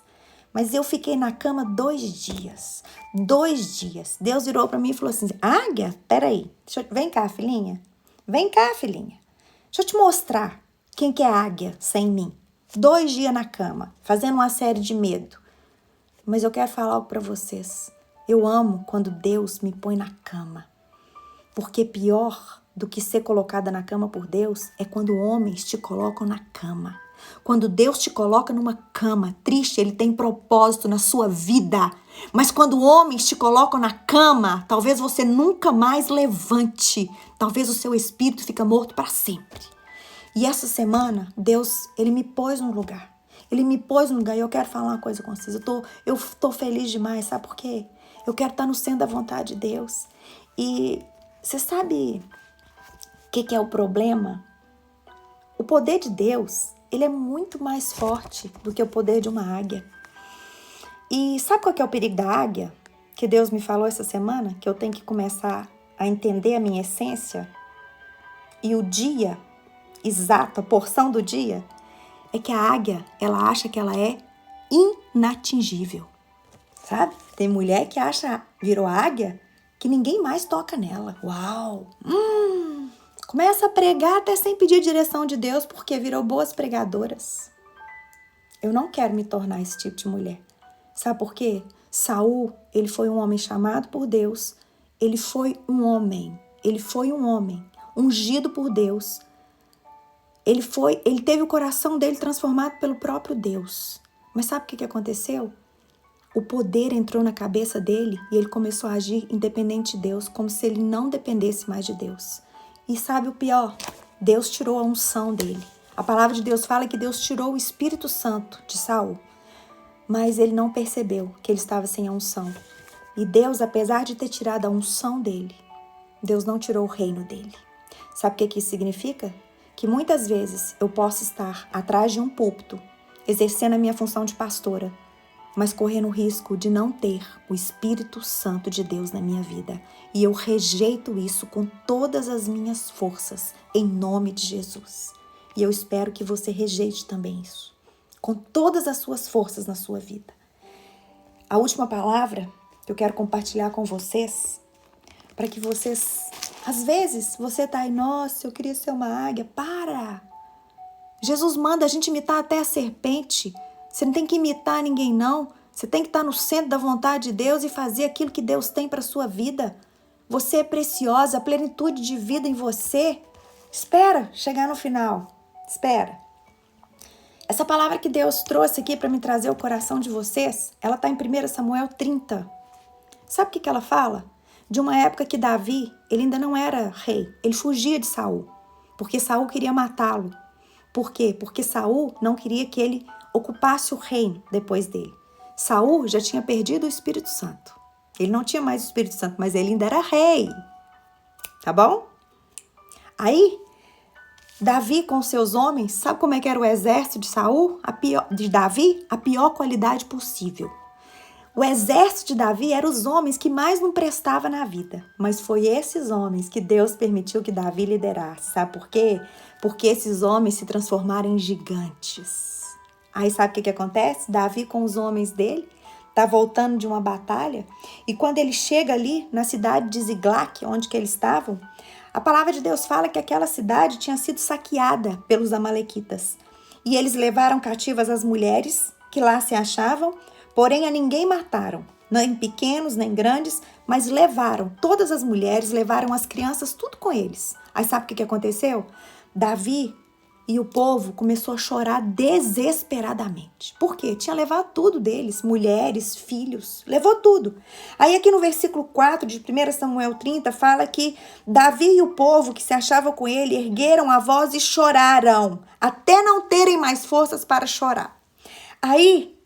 Mas eu fiquei na cama 2 dias. 2 dias. Deus virou para mim e falou assim, águia, peraí. Vem cá, filhinha. Vem cá, filhinha. Deixa eu te mostrar quem que é águia sem mim. 2 dias na cama, fazendo uma série de medo. Mas eu quero falar algo para vocês. Eu amo quando Deus me põe na cama. Porque pior do que ser colocada na cama por Deus é quando homens te colocam na cama. Quando Deus te coloca numa cama triste, Ele tem propósito na sua vida. Mas quando homens te colocam na cama, talvez você nunca mais levante. Talvez o seu espírito fica morto para sempre. E essa semana, Deus, Ele me pôs num lugar. Ele me pôs num lugar e eu quero falar uma coisa com vocês. Eu tô feliz demais, sabe por quê? Eu quero estar no centro da vontade de Deus. E você sabe o que é o problema? O poder de Deus, ele é muito mais forte do que o poder de uma águia. E sabe qual que é o perigo da águia? Que Deus me falou essa semana? Que eu tenho que começar a entender a minha essência? E o dia exato, a porção do dia, é que a águia, ela acha que ela é inatingível. Sabe? Tem mulher que acha, virou águia, que ninguém mais toca nela. Uau! Começa a pregar até sem pedir direção de Deus, porque virou boas pregadoras. Eu não quero me tornar esse tipo de mulher. Sabe por quê? Saul, ele foi um homem chamado por Deus. Ele foi um homem, ungido por Deus. Ele teve o coração dele transformado pelo próprio Deus. Mas sabe o que aconteceu? O poder entrou na cabeça dele e ele começou a agir independente de Deus, como se ele não dependesse mais de Deus. E sabe o pior? Deus tirou a unção dele. A palavra de Deus fala que Deus tirou o Espírito Santo de Saul, mas ele não percebeu que ele estava sem a unção. E Deus, apesar de ter tirado a unção dele, Deus não tirou o reino dele. Sabe o que isso significa? Que muitas vezes eu posso estar atrás de um púlpito, exercendo a minha função de pastora, mas correndo o risco de não ter o Espírito Santo de Deus na minha vida. E eu rejeito isso com todas as minhas forças, em nome de Jesus. E eu espero que você rejeite também isso, com todas as suas forças na sua vida. A última palavra que eu quero compartilhar com vocês, para que vocês, às vezes, você tá aí, nossa, eu queria ser uma águia. Para! Jesus manda a gente imitar até a serpente. Você não tem que imitar ninguém, não. Você tem que estar no centro da vontade de Deus e fazer aquilo que Deus tem para a sua vida. Você é preciosa, a plenitude de vida em você. Espera chegar no final. Espera. Essa palavra que Deus trouxe aqui para me trazer o coração de vocês, ela está em 1 Samuel 30. Sabe o que ela fala? De uma época que Davi, ele ainda não era rei. Ele fugia de Saul, porque Saul queria matá-lo. Por quê? Porque Saul não queria que ele ocupasse o reino depois dele. Saul já tinha perdido o Espírito Santo. Ele não tinha mais o Espírito Santo, mas ele ainda era rei. Tá bom? Aí, Davi com seus homens, sabe como é que era o exército de Saul? De Davi? A pior qualidade possível. O exército de Davi eram os homens que mais não prestavam na vida. Mas foi esses homens que Deus permitiu que Davi liderasse. Sabe por quê? Porque esses homens se transformaram em gigantes. Aí sabe o que acontece? Davi com os homens dele está voltando de uma batalha. E quando ele chega ali na cidade de Ziglac, onde que eles estavam, a palavra de Deus fala que aquela cidade tinha sido saqueada pelos amalequitas. E eles levaram cativas as mulheres que lá se achavam, porém a ninguém mataram, nem pequenos, nem grandes, mas levaram todas as mulheres, levaram as crianças, tudo com eles. Aí sabe o que aconteceu? Davi e o povo começou a chorar desesperadamente. Por quê? Tinha levado tudo deles, mulheres, filhos, levou tudo. Aí aqui no versículo 4 de 1 Samuel 30 fala que Davi e o povo que se achava com ele ergueram a voz e choraram, até não terem mais forças para chorar. Aí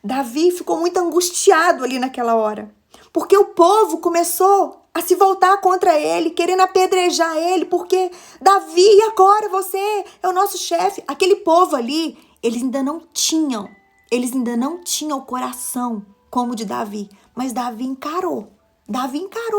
Davi ficou muito angustiado ali naquela hora, porque o povo começou a se voltar contra ele, querendo apedrejar ele, porque Davi, agora você é o nosso chefe. Aquele povo ali, eles ainda não tinham o coração como o de Davi, mas Davi encarou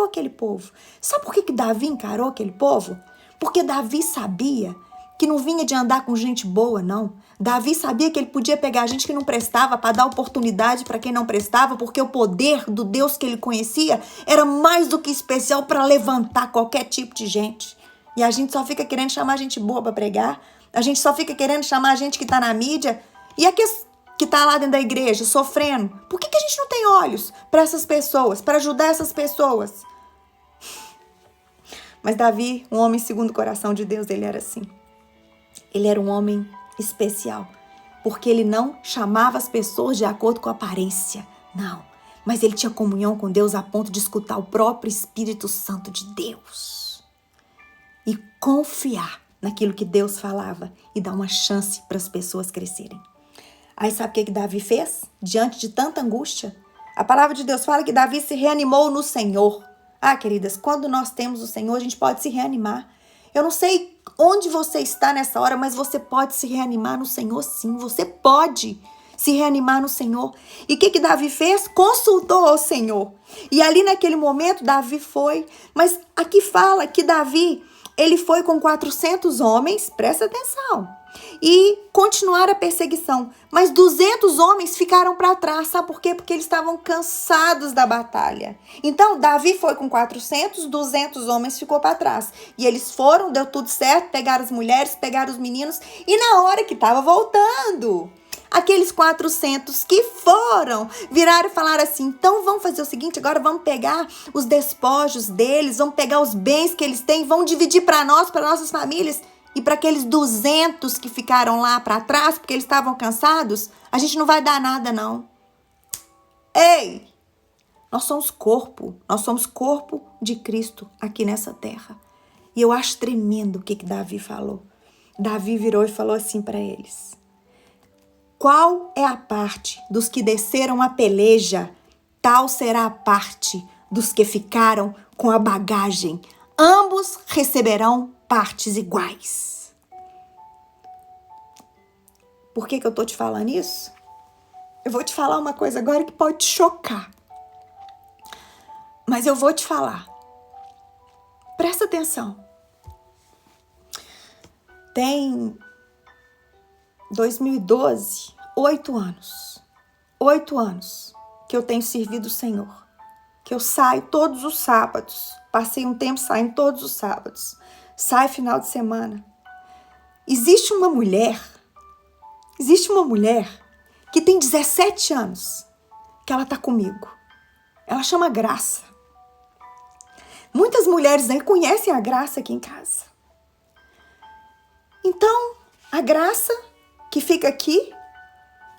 aquele povo. Sabe por que Davi encarou aquele povo? Porque Davi sabia que não vinha de andar com gente boa, não. Davi sabia que ele podia pegar gente que não prestava para dar oportunidade para quem não prestava, porque o poder do Deus que ele conhecia era mais do que especial para levantar qualquer tipo de gente. E a gente só fica querendo chamar gente boa para pregar, a gente só fica querendo chamar gente que está na mídia, e aqui que está lá dentro da igreja sofrendo. Por que a gente não tem olhos para essas pessoas, para ajudar essas pessoas? Mas Davi, um homem segundo o coração de Deus, ele era assim. Ele era um homem especial, porque ele não chamava as pessoas de acordo com a aparência, não. Mas ele tinha comunhão com Deus a ponto de escutar o próprio Espírito Santo de Deus e confiar naquilo que Deus falava e dar uma chance para as pessoas crescerem. Aí sabe o que Davi fez? Diante de tanta angústia, a palavra de Deus fala que Davi se reanimou no Senhor. Ah, queridas, quando nós temos o Senhor, a gente pode se reanimar. Eu não sei onde você está nessa hora, mas você pode se reanimar no Senhor, sim. Você pode se reanimar no Senhor. E o que Davi fez? Consultou ao Senhor. E ali naquele momento, Davi foi. Mas aqui fala que Davi, ele foi com 400 homens, presta atenção, e continuaram a perseguição. Mas 200 homens ficaram para trás. Sabe por quê? Porque eles estavam cansados da batalha. Então, Davi foi com 400, 200 homens ficou para trás. E eles foram, deu tudo certo, pegaram as mulheres, pegaram os meninos. E na hora que estava voltando, aqueles 400 que foram, viraram e falaram assim, então vamos fazer o seguinte, agora vamos pegar os despojos deles, vamos pegar os bens que eles têm, vamos dividir para nós, para nossas famílias. E para aqueles 200 que ficaram lá para trás, porque eles estavam cansados, a gente não vai dar nada, não. Ei! Nós somos corpo de Cristo aqui nessa terra. E eu acho tremendo o que Davi falou. Davi virou e falou assim para eles: qual é a parte dos que desceram a peleja, tal será a parte dos que ficaram com a bagagem. Ambos receberão partes iguais. Por que eu estou te falando isso? Eu vou te falar uma coisa agora que pode te chocar. Mas eu vou te falar. Presta atenção. Tem 2012, 8 anos. 8 anos que eu tenho servido o Senhor. Que eu saio todos os sábados. Passei um tempo saindo todos os sábados. Saio final de semana. Existe uma mulher que tem 17 anos que ela tá comigo. Ela chama Graça. Muitas mulheres aí conhecem a Graça aqui em casa. Então, a Graça que fica aqui,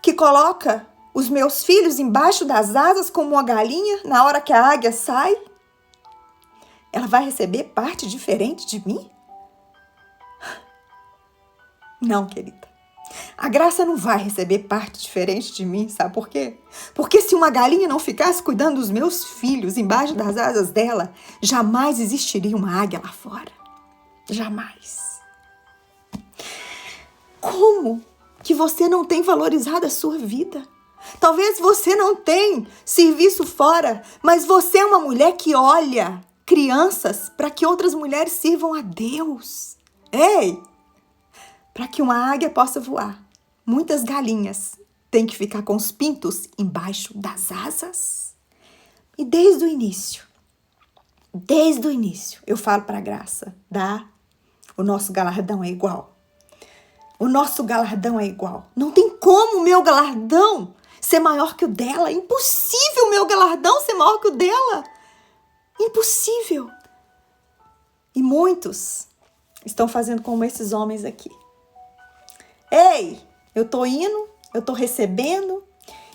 que coloca os meus filhos embaixo das asas como uma galinha, na hora que a águia sai, ela vai receber parte diferente de mim? Não, querida. A Graça não vai receber parte diferente de mim, sabe por quê? Porque se uma galinha não ficasse cuidando dos meus filhos embaixo das asas dela, jamais existiria uma águia lá fora. Jamais. Como que você não tem valorizado a sua vida? Talvez você não tenha serviço fora, mas você é uma mulher que olha crianças para que outras mulheres sirvam a Deus. Ei! Para que uma águia possa voar, muitas galinhas têm que ficar com os pintos embaixo das asas. E desde o início, eu falo para a Graça, o nosso galardão é igual. O nosso galardão é igual. Não tem como o meu galardão ser maior que o dela. É impossível o meu galardão ser maior que o dela. Impossível. E muitos estão fazendo como esses homens aqui. Ei, eu tô indo, eu tô recebendo,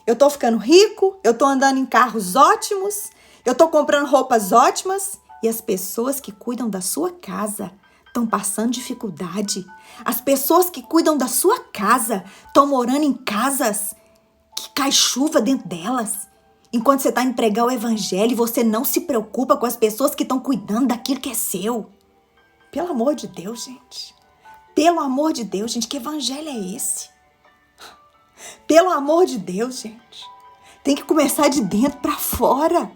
eu tô ficando rico, eu tô andando em carros ótimos, eu tô comprando roupas ótimas e as pessoas que cuidam da sua casa estão passando dificuldade. As pessoas que cuidam da sua casa estão morando em casas que cai chuva dentro delas. Enquanto você está indo pregar o evangelho, você não se preocupa com as pessoas que estão cuidando daquilo que é seu. Pelo amor de Deus, gente. Pelo amor de Deus, gente, que evangelho é esse? Pelo amor de Deus, gente. Tem que começar de dentro para fora.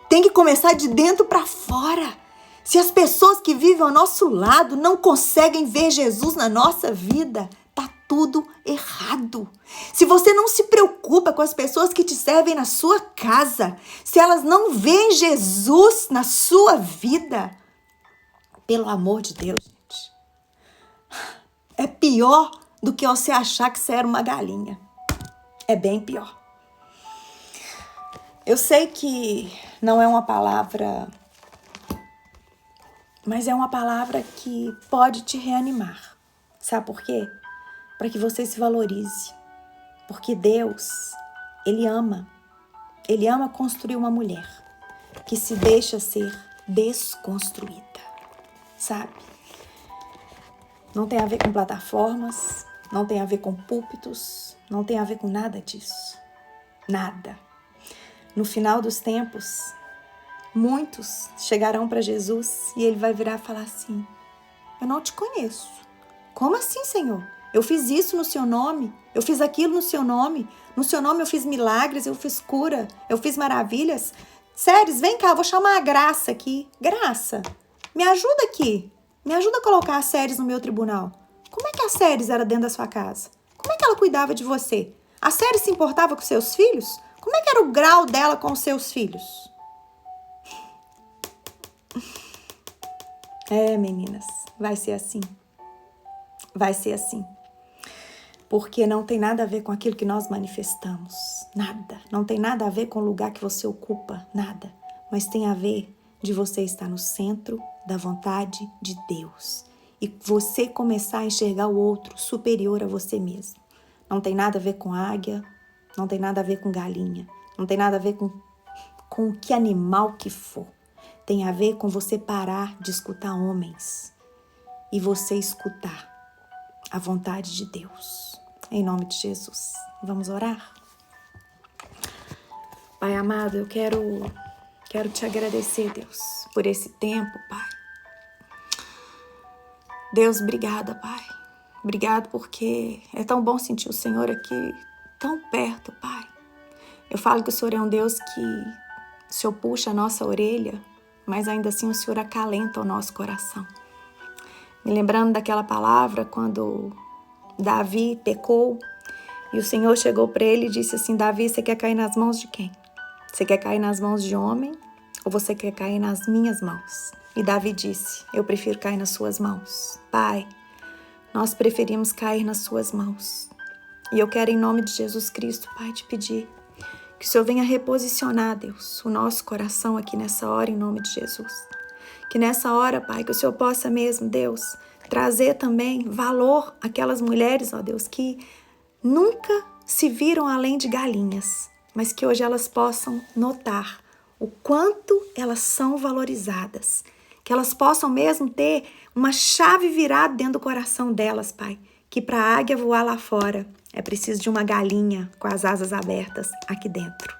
Tem que começar de dentro para fora. Se as pessoas que vivem ao nosso lado não conseguem ver Jesus na nossa vida, tá tudo errado. Se você não se preocupa com as pessoas que te servem na sua casa, se elas não veem Jesus na sua vida, pelo amor de Deus, gente, é pior do que você achar que você era uma galinha. É bem pior. Eu sei que não é uma palavra, mas é uma palavra que pode te reanimar. Sabe por quê? Para que você se valorize. Porque Deus, Ele ama construir uma mulher que se deixa ser desconstruída, sabe? Não tem a ver com plataformas, não tem a ver com púlpitos, não tem a ver com nada disso. Nada. No final dos tempos, muitos chegarão para Jesus e Ele vai virar e falar assim: eu não te conheço. Como assim, Senhor? Eu fiz isso no seu nome, eu fiz aquilo no seu nome eu fiz milagres, eu fiz cura, eu fiz maravilhas. Séries, vem cá, eu vou chamar a Graça aqui. Graça, me ajuda aqui. Me ajuda a colocar a Séries no meu tribunal. Como é que a Séries era dentro da sua casa? Como é que ela cuidava de você? A Séries se importava com seus filhos? Como é que era o grau dela com os seus filhos? Meninas, vai ser assim. Vai ser assim. Porque não tem nada a ver com aquilo que nós manifestamos. Nada. Não tem nada a ver com o lugar que você ocupa. Nada. Mas tem a ver de você estar no centro da vontade de Deus. e você começar a enxergar o outro superior a você mesmo. Não tem nada a ver com águia, não tem nada a ver com galinha, não tem nada a ver com que animal que for. Tem a ver com você parar de escutar homens e você escutar a vontade de Deus. Em nome de Jesus. Vamos orar? Pai amado, eu quero te agradecer, Deus, por esse tempo, Pai. Deus, obrigada, Pai. Obrigado porque é tão bom sentir o Senhor aqui tão perto, Pai. Eu falo que o Senhor é um Deus que o Senhor puxa a nossa orelha, mas ainda assim o Senhor acalenta o nosso coração. Me lembrando daquela palavra quando Davi pecou e o Senhor chegou para ele e disse assim: Davi, você quer cair nas mãos de quem? Você quer cair nas mãos de homem ou você quer cair nas minhas mãos? E Davi disse: eu prefiro cair nas suas mãos. Pai, nós preferimos cair nas suas mãos. E eu quero, em nome de Jesus Cristo, Pai, te pedir que o Senhor venha reposicionar, Deus, o nosso coração aqui nessa hora, em nome de Jesus. Que nessa hora, Pai, que o Senhor possa mesmo, Deus, trazer também valor àquelas mulheres, ó Deus, que nunca se viram além de galinhas, mas que hoje elas possam notar o quanto elas são valorizadas. Que elas possam mesmo ter uma chave virada dentro do coração delas, Pai. Que para a águia voar lá fora é preciso de uma galinha com as asas abertas aqui dentro.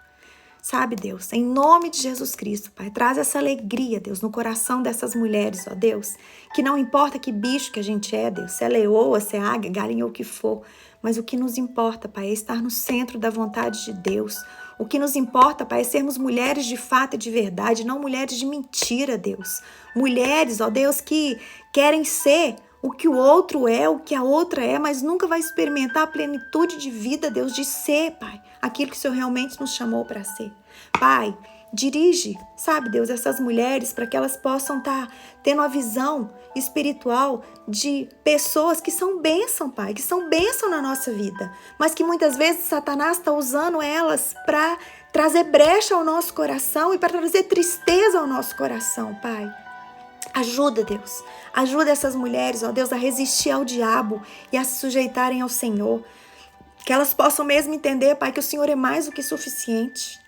Sabe, Deus, em nome de Jesus Cristo, Pai, traz essa alegria, Deus, no coração dessas mulheres, ó Deus, que não importa que bicho que a gente é, Deus, se é leoa, se é águia, galinha ou o que for, mas o que nos importa, Pai, é estar no centro da vontade de Deus. O que nos importa, Pai, é sermos mulheres de fato e de verdade, não mulheres de mentira, Deus. Mulheres, ó Deus, que querem ser o que o outro é, o que a outra é, mas nunca vai experimentar a plenitude de vida, Deus, de ser, Pai, aquilo que o Senhor realmente nos chamou para ser. Pai, dirige, sabe, Deus, essas mulheres para que elas possam estar tendo uma visão espiritual de pessoas que são bênção, Pai, que são bênção na nossa vida, mas que muitas vezes Satanás está usando elas para trazer brecha ao nosso coração e para trazer tristeza ao nosso coração, Pai. Ajuda, Deus, ajuda essas mulheres, ó Deus, a resistir ao diabo e a se sujeitarem ao Senhor. Que elas possam mesmo entender, Pai, que o Senhor é mais do que suficiente.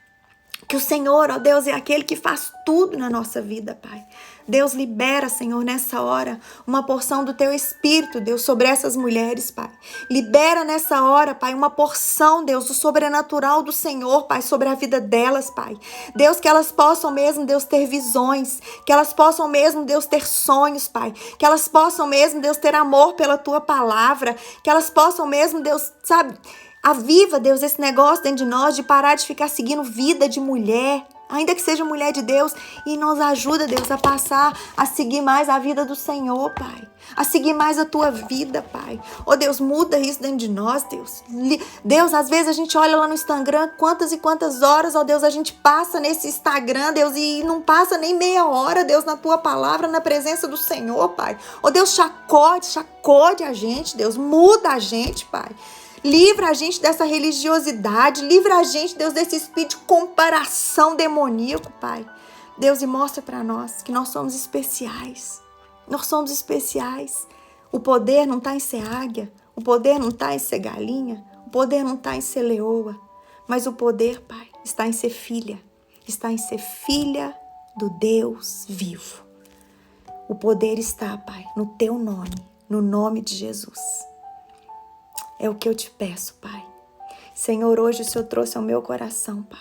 Que o Senhor, ó Deus, é aquele que faz tudo na nossa vida, Pai. Deus, libera, Senhor, nessa hora, uma porção do Teu Espírito, Deus, sobre essas mulheres, Pai. Libera nessa hora, Pai, uma porção, Deus, do sobrenatural do Senhor, Pai, sobre a vida delas, Pai. Deus, que elas possam mesmo, Deus, ter visões, que elas possam mesmo, Deus, ter sonhos, Pai. Que elas possam mesmo, Deus, ter amor pela Tua palavra. Que elas possam mesmo, Deus, sabe... Aviva, Deus, esse negócio dentro de nós de parar de ficar seguindo vida de mulher, ainda que seja mulher de Deus, e nos ajuda, Deus, a passar a seguir mais a vida do Senhor, Pai. A seguir mais a Tua vida, Pai. Oh, Deus, muda isso dentro de nós, Deus. Deus, às vezes a gente olha lá no Instagram, quantas e quantas horas, ó Deus, a gente passa nesse Instagram, Deus, e não passa nem meia hora, Deus, na Tua palavra, na presença do Senhor, Pai. Oh, Deus, sacode a gente, Deus, muda a gente, Pai. Livra a gente dessa religiosidade, livra a gente, Deus, desse espírito de comparação demoníaco, Pai. Deus, e mostra para nós que nós somos especiais. Nós somos especiais. O poder não está em ser águia, o poder não está em ser galinha, o poder não está em ser leoa, mas o poder, Pai, está em ser filha do Deus vivo. O poder está, Pai, no Teu nome, no nome de Jesus. É o que eu te peço, Pai. Senhor, hoje o Senhor trouxe ao meu coração, Pai.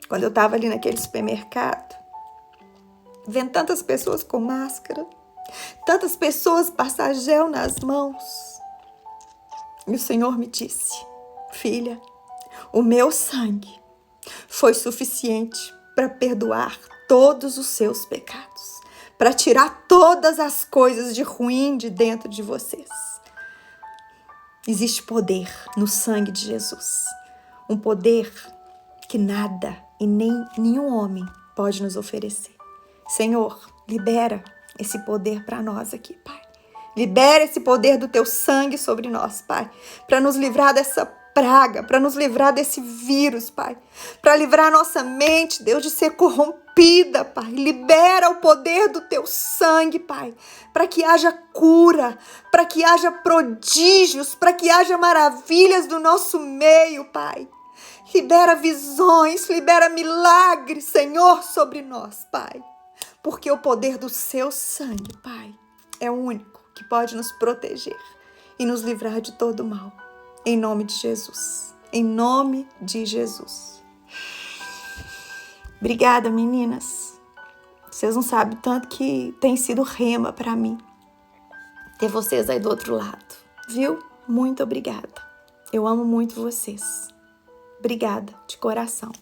Quando eu estava ali naquele supermercado, vendo tantas pessoas com máscara, tantas pessoas passar gel nas mãos. E o Senhor me disse: filha, o meu sangue foi suficiente para perdoar todos os seus pecados, para tirar todas as coisas de ruim de dentro de vocês. Existe poder no sangue de Jesus, um poder que nada e nem nenhum homem pode nos oferecer. Senhor, libera esse poder para nós aqui, Pai. Libera esse poder do Teu sangue sobre nós, Pai, para nos livrar dessa praga, para nos livrar desse vírus, Pai. Para livrar a nossa mente, Deus, de ser corrompida, Pai. Libera o poder do teu sangue, Pai, para que haja cura, para que haja prodígios, para que haja maravilhas do nosso meio, Pai. Libera visões, libera milagres, Senhor, sobre nós, Pai. Porque o poder do seu sangue, Pai, é o único que pode nos proteger e nos livrar de todo mal. Em nome de Jesus. Em nome de Jesus. Obrigada, meninas. Vocês não sabem tanto que tem sido rema para mim ter vocês aí do outro lado, viu? Muito obrigada. Eu amo muito vocês. Obrigada, de coração.